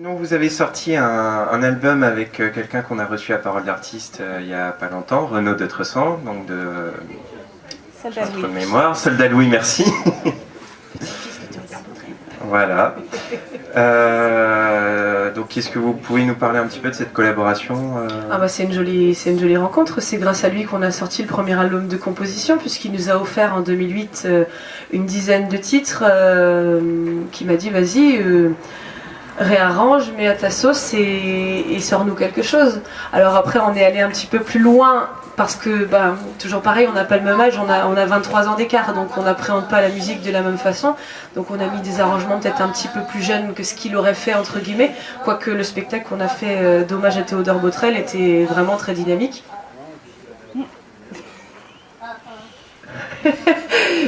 Sinon, vous avez sorti un album avec quelqu'un qu'on a reçu à Parole d'Artiste il n'y a pas longtemps, Renaud de Tressan, donc de Soldat Louis. de mémoire. Soldat Louis, merci. Voilà. Donc, est-ce que vous pouvez nous parler un petit peu de cette collaboration C'est une jolie rencontre. C'est grâce à lui qu'on a sorti le premier album de composition, puisqu'il nous a offert en 2008 une dizaine de titres, qui m'a dit vas-y, réarrange, mets à ta sauce et sors-nous quelque chose. Alors après, on est allé un petit peu plus loin parce que, toujours pareil, on n'a pas le même âge, on a 23 ans d'écart, donc on n'appréhende pas la musique de la même façon. Donc on a mis des arrangements peut-être un petit peu plus jeunes que ce qu'il aurait fait, entre guillemets, quoique le spectacle qu'on a fait d'hommage à Théodore Botrel était vraiment très dynamique.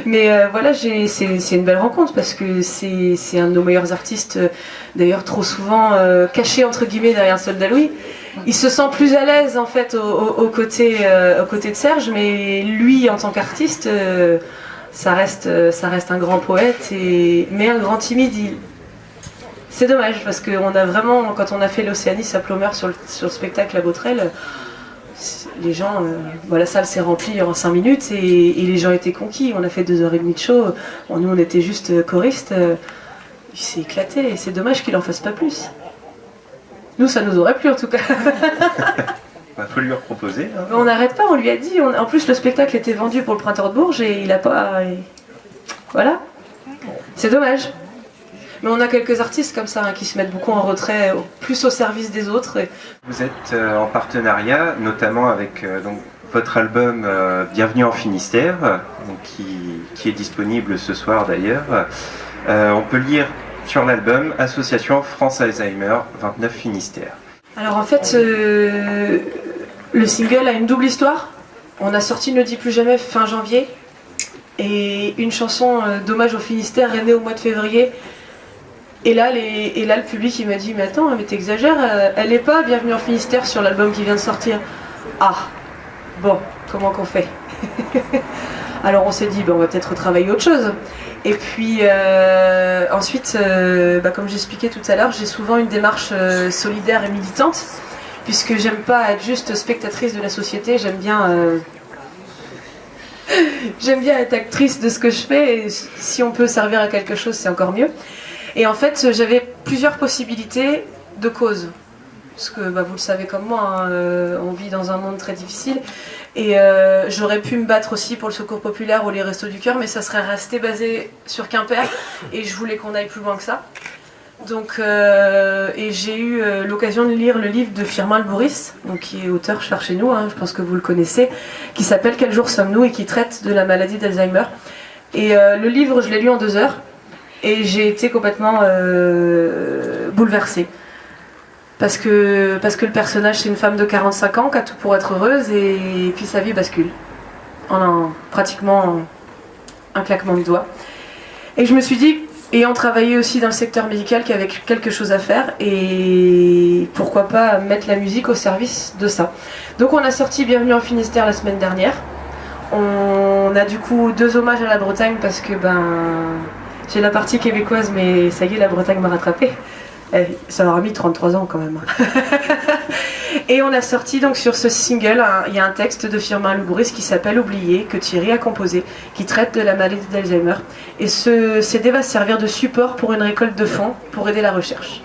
Mais voilà, c'est une belle rencontre parce que c'est un de nos meilleurs artistes, d'ailleurs trop souvent caché entre guillemets derrière Soldat Louis. Il se sent plus à l'aise en fait aux côtés de Serge, mais lui en tant qu'artiste, ça reste un grand poète, mais un grand timide. C'est dommage parce qu'on a vraiment, quand on a fait l'Océanis à Plomeur sur le spectacle à Botrel, les gens, la salle s'est remplie en 5 minutes et les gens étaient conquis. On a fait 2h30 de show. Bon, nous, on était juste choristes. Il s'est éclaté et c'est dommage qu'il en fasse pas plus. Nous, ça nous aurait plu en tout cas. Faut lui reproposer. Hein. On n'arrête pas, on lui a dit. En plus, le spectacle était vendu pour le Printemps de Bourges et il a pas. Voilà. C'est dommage. Mais on a quelques artistes comme ça qui se mettent beaucoup en retrait, plus au service des autres. Vous êtes en partenariat, notamment avec votre album Bienvenue en Finistère, donc, qui est disponible ce soir d'ailleurs. On peut lire sur l'album Association France Alzheimer 29 Finistère. Alors en fait, le single a une double histoire. On a sorti Ne dis plus jamais fin janvier et une chanson d'hommage au Finistère est née au mois de février. Et là, le public il m'a dit mais attends, mais t'exagères, elle n'est pas Bienvenue en Finistère sur l'album qui vient de sortir. Ah, bon, comment qu'on fait? Alors on s'est dit on va peut-être retravailler autre chose. Et puis ensuite, comme j'expliquais tout à l'heure, j'ai souvent une démarche solidaire et militante, puisque j'aime pas être juste spectatrice de la société, j'aime bien être actrice de ce que je fais, et si on peut servir à quelque chose, c'est encore mieux. Et en fait, j'avais plusieurs possibilités de causes. Parce que vous le savez comme moi, on vit dans un monde très difficile. Et j'aurais pu me battre aussi pour le Secours Populaire ou les Restos du Cœur, mais ça serait resté basé sur Quimper. Et je voulais qu'on aille plus loin que ça. Donc, et j'ai eu l'occasion de lire le livre de Firmin Louboris, qui est auteur chez nous, je pense que vous le connaissez, qui s'appelle Quel jour sommes-nous et qui traite de la maladie d'Alzheimer. Et le livre, je l'ai lu en 2 heures. Et j'ai été complètement bouleversée. Parce que le personnage, c'est une femme de 45 ans qui a tout pour être heureuse et puis sa vie bascule. Pratiquement un claquement de doigts. Et je me suis dit, ayant travaillé aussi dans le secteur médical, qu'il y avait quelque chose à faire et pourquoi pas mettre la musique au service de ça. Donc on a sorti Bienvenue en Finistère la semaine dernière. On a du coup 2 hommages à la Bretagne parce que j'ai la partie québécoise, mais ça y est, la Bretagne m'a rattrapée. Ça aura mis 33 ans quand même. Et on a sorti donc sur ce single, il y a un texte de Firmin Louboris qui s'appelle Oublié, que Thierry a composé, qui traite de la maladie d'Alzheimer. Et ce CD va servir de support pour une récolte de fonds pour aider la recherche.